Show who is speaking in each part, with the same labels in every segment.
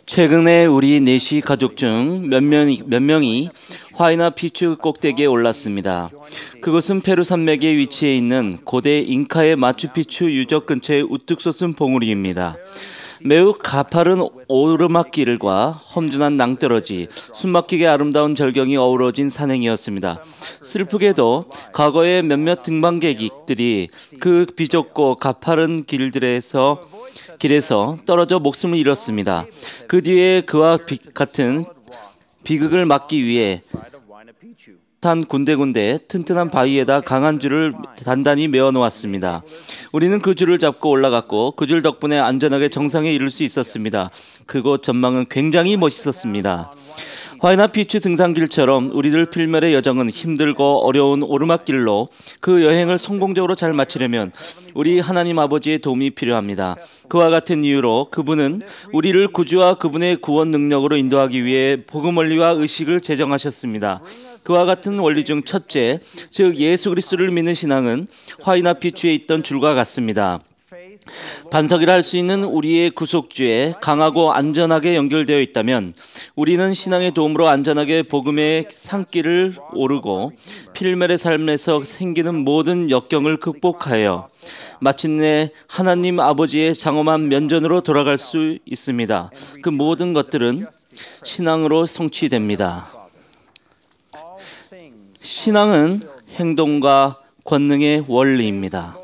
Speaker 1: 최근에 우리 넷이 가족 중 몇 명이 화이나 피추 꼭대기에 올랐습니다. 그곳은 페루 산맥에 위치해 있는 고대 잉카의 마추픽추 유적 근처의 우뚝 솟은 봉우리입니다. 매우 가파른 오르막길과 험준한 낭떠러지, 숨막히게 아름다운 절경이 어우러진 산행이었습니다. 슬프게도 과거에 몇몇 등반객들이 그 비좁고 가파른 길에서 떨어져 목숨을 잃었습니다. 그 뒤에 그와 같은 비극을 막기 위해 단 군데군데 튼튼한 바위에다 강한 줄을 단단히 메어 놓았습니다. 우리는 그 줄을 잡고 올라갔고 그 줄 덕분에 안전하게 정상에 이를 수 있었습니다. 그곳 전망은 굉장히 멋있었습니다. 화이나 피추 등산길처럼 우리들 필멸의 여정은 힘들고 어려운 오르막길로 그 여행을 성공적으로 잘 마치려면 우리 하나님 아버지의 도움이 필요합니다. 그와 같은 이유로 그분은 우리를 구주와 그분의 구원 능력으로 인도하기 위해 복음 원리와 의식을 제정하셨습니다. 그와 같은 원리 중 첫째, 즉 예수 그리스도를 믿는 신앙은 화이나 피추에 있던 줄과 같습니다. 반석이라 할 수 있는 우리의 구속주에 강하고 안전하게 연결되어 있다면 우리는 신앙의 도움으로 안전하게 복음의 산길을 오르고 필멸의 삶에서 생기는 모든 역경을 극복하여 마침내 하나님 아버지의 장엄한 면전으로 돌아갈 수 있습니다. 그 모든 것들은 신앙으로 성취됩니다. 신앙은 행동과 권능의 원리입니다.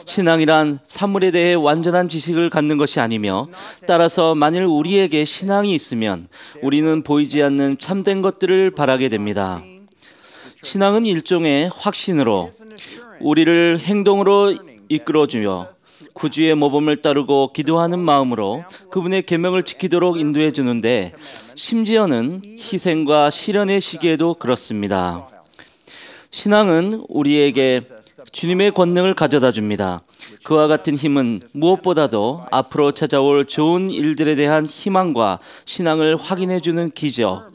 Speaker 1: 신앙이란 사물에 대해 완전한 지식을 갖는 것이 아니며 따라서 만일 우리에게 신앙이 있으면 우리는 보이지 않는 참된 것들을 바라게 됩니다. 신앙은 일종의 확신으로 우리를 행동으로 이끌어주며 구주의 모범을 따르고 기도하는 마음으로 그분의 계명을 지키도록 인도해 주는데 심지어는 희생과 실현의 시기에도 그렇습니다. 신앙은 우리에게 주님의 권능을 가져다 줍니다. 그와 같은 힘은 무엇보다도 앞으로 찾아올 좋은 일들에 대한 희망과 신앙을 확인해 주는 기적,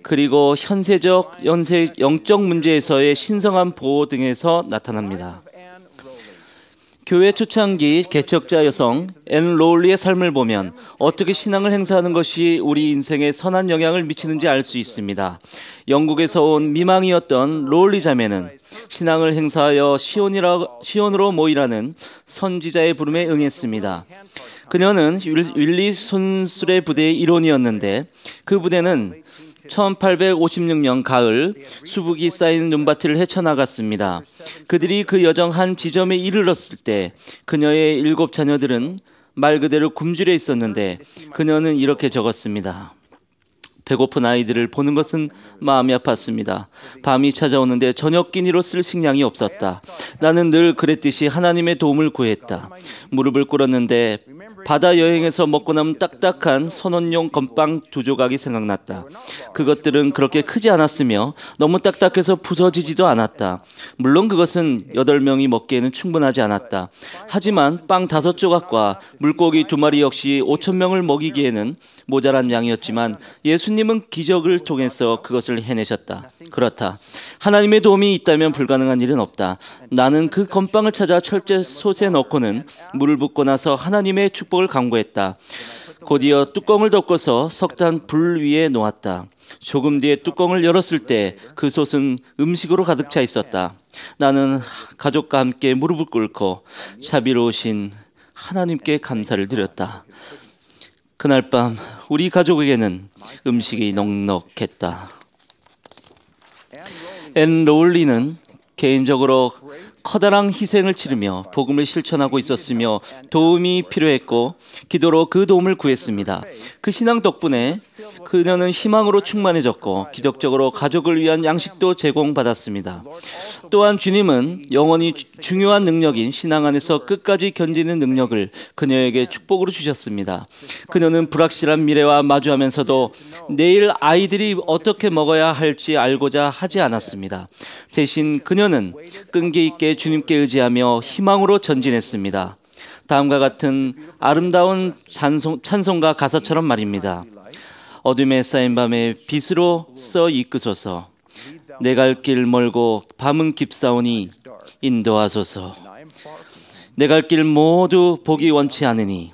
Speaker 1: 그리고 현세적, 영적 문제에서의 신성한 보호 등에서 나타납니다. 교회 초창기 개척자 여성 앤 로울리의 삶을 보면 어떻게 신앙을 행사하는 것이 우리 인생에 선한 영향을 미치는지 알 수 있습니다. 영국에서 온 미망이었던 로울리 자매는 신앙을 행사하여 시온으로 모이라는 선지자의 부름에 응했습니다. 그녀는 윌리 손술의 부대의 일원이었는데 그 부대는 1856년 가을 수북이 쌓인 눈밭을 헤쳐나갔습니다. 그들이 그 여정 한 지점에 이르렀을 때 그녀의 7 자녀들은 말 그대로 굶주려 있었는데 그녀는 이렇게 적었습니다. 배고픈 아이들을 보는 것은 마음이 아팠습니다. 밤이 찾아오는데 저녁 끼니로 쓸 식량이 없었다. 나는 늘 그랬듯이 하나님의 도움을 구했다. 무릎을 꿇었는데 바다 여행에서 먹고 남은 딱딱한 선원용 건빵 2조각이 생각났다. 그것들은 그렇게 크지 않았으며 너무 딱딱해서 부서지지도 않았다. 물론 그것은 8명이 먹기에는 충분하지 않았다. 하지만 빵 5조각과 물고기 2마리 역시 5,000명을 먹이기에는 모자란 양이었지만 예수님은 기적을 통해서 그것을 해내셨다. 그렇다. 하나님의 도움이 있다면 불가능한 일은 없다. 나는 그 건빵을 찾아 철제 솥에 넣고는 물을 붓고 나서 하나님의 축복을 간구했다. 곧이어 뚜껑을 덮고서 석탄 불 위에 놓았다. 조금 뒤에 뚜껑을 열었을 때 그 솥은 음식으로 가득 차 있었다. 나는 가족과 함께 무릎을 꿇고 자비로우신 하나님께 감사를 드렸다. 그날 밤 우리 가족에게는 음식이 넉넉했다. 앤 로울리는 개인적으로 커다란 희생을 치르며 복음을 실천하고 있었으며 도움이 필요했고 기도로 그 도움을 구했습니다. 그 신앙 덕분에 그녀는 희망으로 충만해졌고 기적적으로 가족을 위한 양식도 제공받았습니다. 또한 주님은 영원히 중요한 능력인 신앙 안에서 끝까지 견디는 능력을 그녀에게 축복으로 주셨습니다. 그녀는 불확실한 미래와 마주하면서도 내일 아이들이 어떻게 먹어야 할지 알고자 하지 않았습니다. 대신 그녀는 끈기 있게 주님께 의지하며 희망으로 전진했습니다. 다음과 같은 아름다운 찬송가 가사처럼 말입니다. 어둠에 쌓인 밤에 빛으로 써 이끄소서. 내 갈 길 멀고 밤은 깊사오니 인도하소서. 내 갈 길 모두 보기 원치 않으니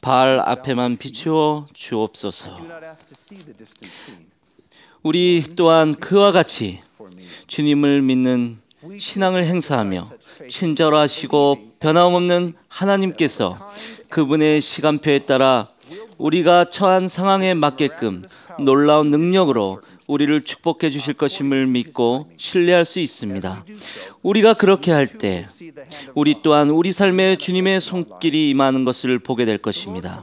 Speaker 1: 바알 앞에만 비추어 주옵소서. 우리 또한 그와 같이 주님을 믿는 신앙을 행사하며 친절하시고 변함없는 하나님께서 그분의 시간표에 따라 우리가 처한 상황에 맞게끔 놀라운 능력으로 우리를 축복해 주실 것임을 믿고 신뢰할 수 있습니다. 우리가 그렇게 할 때 우리 또한 우리 삶에 주님의 손길이 임하는 것을 보게 될 것입니다.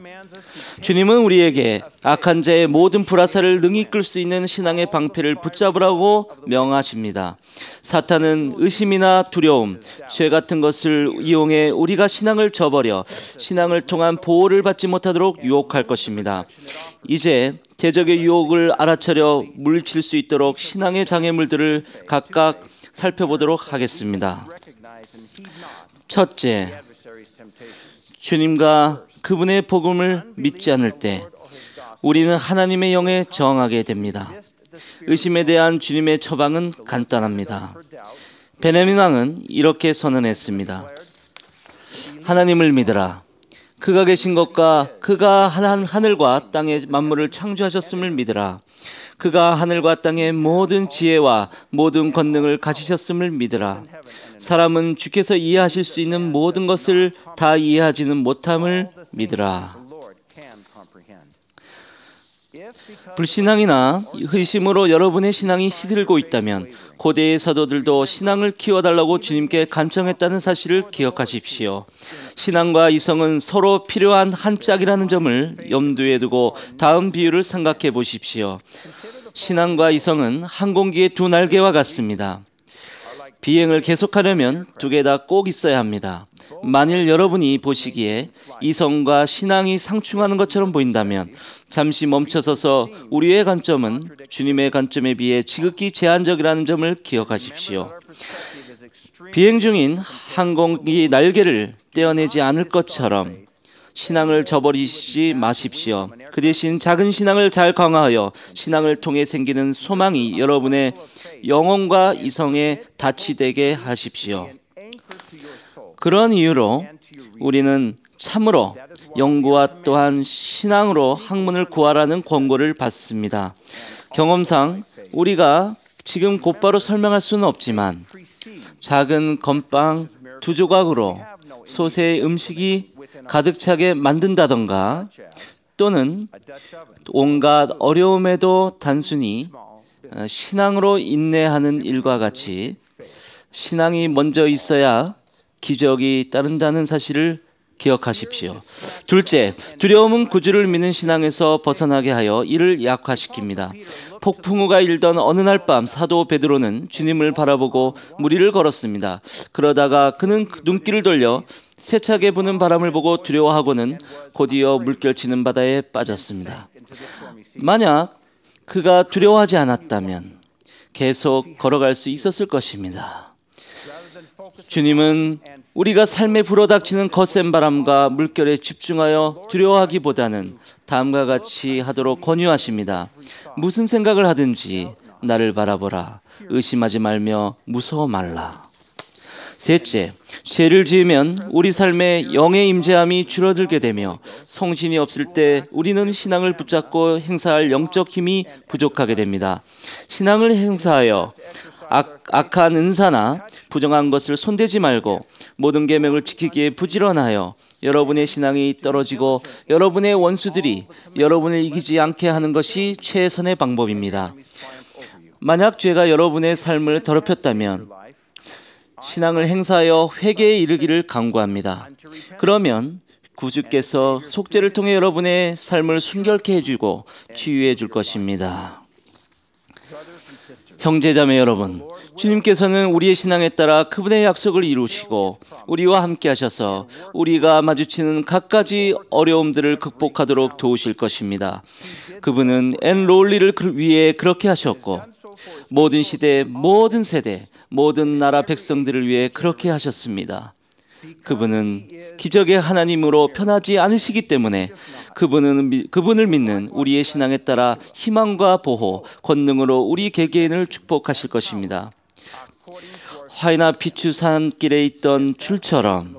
Speaker 1: 주님은 우리에게 악한 자의 모든 불화살을 능히 끌 수 있는 신앙의 방패를 붙잡으라고 명하십니다. 사탄은 의심이나 두려움, 죄 같은 것을 이용해 우리가 신앙을 저버려 신앙을 통한 보호를 받지 못하도록 유혹할 것입니다. 이제 대적의 유혹을 알아차려 물리칠 수 있도록 신앙의 장애물들을 각각 살펴보도록 하겠습니다. 첫째, 주님과 그분의 복음을 믿지 않을 때 우리는 하나님의 영에 저항하게 됩니다. 의심에 대한 주님의 처방은 간단합니다. 베냐민 왕은 이렇게 선언했습니다. 하나님을 믿으라. 그가 계신 것과 그가 하늘과 땅의 만물을 창조하셨음을 믿으라. 그가 하늘과 땅의 모든 지혜와 모든 권능을 가지셨음을 믿으라. 사람은 주께서 이해하실 수 있는 모든 것을 다 이해하지는 못함을 믿으라. 불신앙이나 의심으로 여러분의 신앙이 시들고 있다면 고대의 사도들도 신앙을 키워달라고 주님께 간청했다는 사실을 기억하십시오. 신앙과 이성은 서로 필요한 한 짝이라는 점을 염두에 두고 다음 비유를 생각해 보십시오. 신앙과 이성은 항공기의 두 날개와 같습니다. 비행을 계속하려면 두 개 다 꼭 있어야 합니다. 만일 여러분이 보시기에 이성과 신앙이 상충하는 것처럼 보인다면 잠시 멈춰서서 우리의 관점은 주님의 관점에 비해 지극히 제한적이라는 점을 기억하십시오. 비행 중인 항공기 날개를 떼어내지 않을 것처럼 신앙을 저버리지 마십시오. 그 대신 작은 신앙을 잘 강화하여 신앙을 통해 생기는 소망이 여러분의 영혼과 이성에 닻이 되게 하십시오. 그런 이유로 우리는 참으로 연구와 또한 신앙으로 학문을 구하라는 권고를 받습니다. 경험상 우리가 지금 곧바로 설명할 수는 없지만 작은 건빵 두 조각으로 솥에 음식이 가득 차게 만든다던가 또는 온갖 어려움에도 단순히 신앙으로 인내하는 일과 같이 신앙이 먼저 있어야 기적이 따른다는 사실을 기억하십시오. 둘째, 두려움은 구주를 믿는 신앙에서 벗어나게 하여 이를 약화시킵니다. 폭풍우가 일던 어느 날 밤 사도 베드로는 주님을 바라보고 무리를 걸었습니다. 그러다가 그는 눈길을 돌려 세차게 부는 바람을 보고 두려워하고는 곧이어 물결치는 바다에 빠졌습니다. 만약 그가 두려워하지 않았다면 계속 걸어갈 수 있었을 것입니다. 주님은 우리가 삶에 불어닥치는 거센 바람과 물결에 집중하여 두려워하기보다는 다음과 같이 하도록 권유하십니다. 무슨 생각을 하든지 나를 바라보라. 의심하지 말며 무서워 말라. 셋째, 죄를 지으면 우리 삶에 영의 임재함이 줄어들게 되며 성신이 없을 때 우리는 신앙을 붙잡고 행사할 영적 힘이 부족하게 됩니다. 신앙을 행사하여 악한 은사나 부정한 것을 손대지 말고 모든 계명을 지키기에 부지런하여 여러분의 신앙이 떨어지고 여러분의 원수들이 여러분을 이기지 않게 하는 것이 최선의 방법입니다. 만약 죄가 여러분의 삶을 더럽혔다면 신앙을 행사하여 회개에 이르기를 간구합니다. 그러면 구주께서 속죄를 통해 여러분의 삶을 순결케 해주고 치유해 줄 것입니다. 형제자매 여러분, 주님께서는 우리의 신앙에 따라 그분의 약속을 이루시고 우리와 함께 하셔서 우리가 마주치는 갖가지 어려움들을 극복하도록 도우실 것입니다. 그분은 앤 롤리를 위해 그렇게 하셨고 모든 시대, 모든 세대, 모든 나라 백성들을 위해 그렇게 하셨습니다. 그분은 기적의 하나님으로 편하지 않으시기 때문에 그분을 믿는 우리의 신앙에 따라 희망과 보호, 권능으로 우리 개개인을 축복하실 것입니다. 화이나 피추 산길에 있던 줄처럼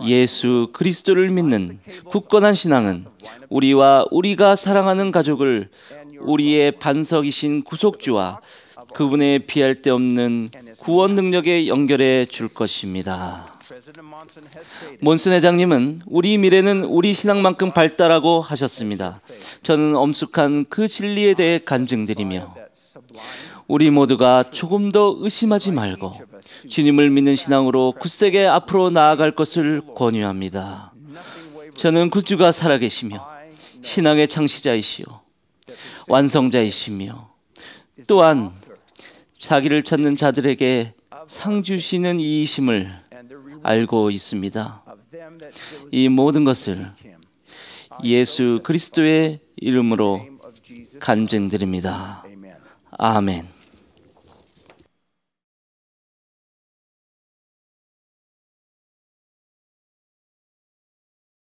Speaker 1: 예수 그리스도를 믿는 굳건한 신앙은 우리와 우리가 사랑하는 가족을 우리의 반석이신 구속주와 그분의 비할 데 없는 구원 능력에 연결해 줄 것입니다. 몬슨 회장님은 우리 미래는 우리 신앙만큼 밝다라고 하셨습니다. 저는 엄숙한 그 진리에 대해 간증드리며 우리 모두가 조금 더 의심하지 말고 주님을 믿는 신앙으로 굳세게 앞으로 나아갈 것을 권유합니다. 저는 구주가 살아계시며 신앙의 창시자이시오 완성자이시며 또한 자기를 찾는 자들에게 상 주시는 이이심을 알고 있습니다. 이 모든 것을 예수 그리스도의 이름으로 간증드립니다. 아멘.